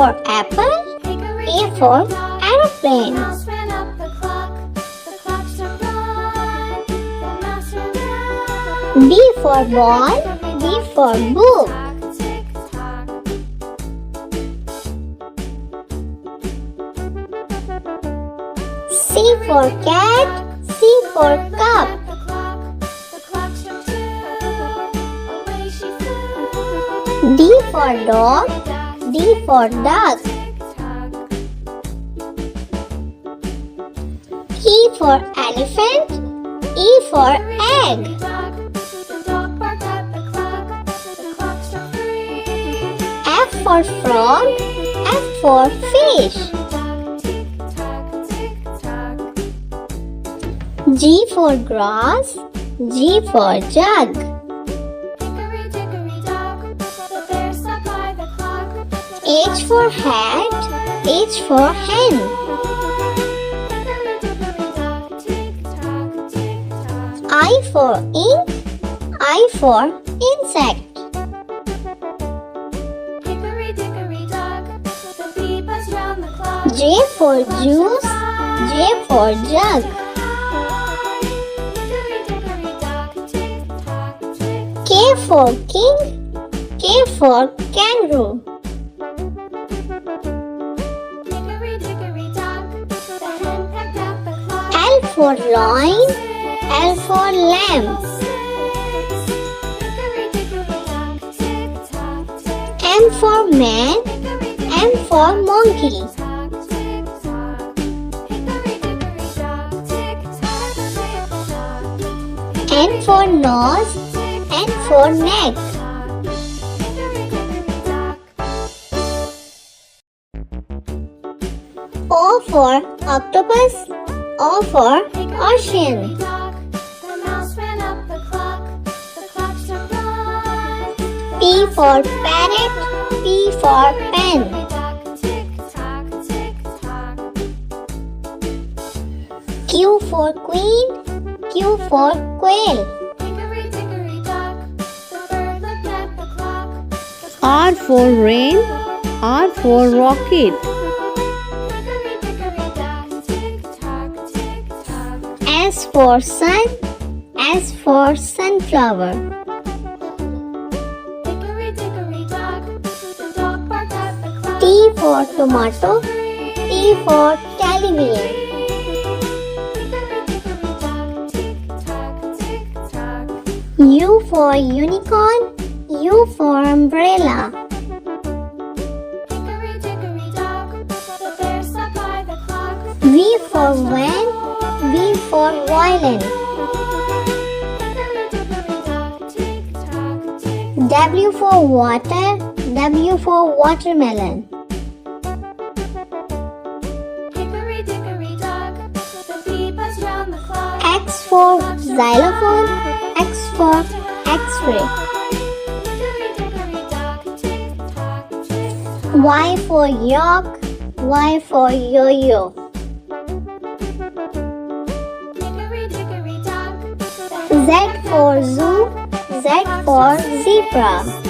for apple, A for aeroplane. B for ball, B for book. C for cat, C for cup. D for dog, D for duck. E for elephant, E for egg. F for frog, F for fish. G for grass, G for jug. H for hat, H for hen. I for ink, I for insect. J for juice, J for jug. K for king, K for kangaroo. L for lion, L for lamb. M for man, M for monkey. N for nose, N for neck. O for octopus, O for ocean. P for parrot, P for pen. Q for queen, Q for quail. R for rain, R for rocket. S for sun, S for sunflower. T for tomato, T for television. U for unicorn, U for umbrella. V for van, V for violin. W for water, W for watermelon. X for xylophone, X for X-ray. Y for york, Y for yo-yo. Z for zoo, Z for zebra.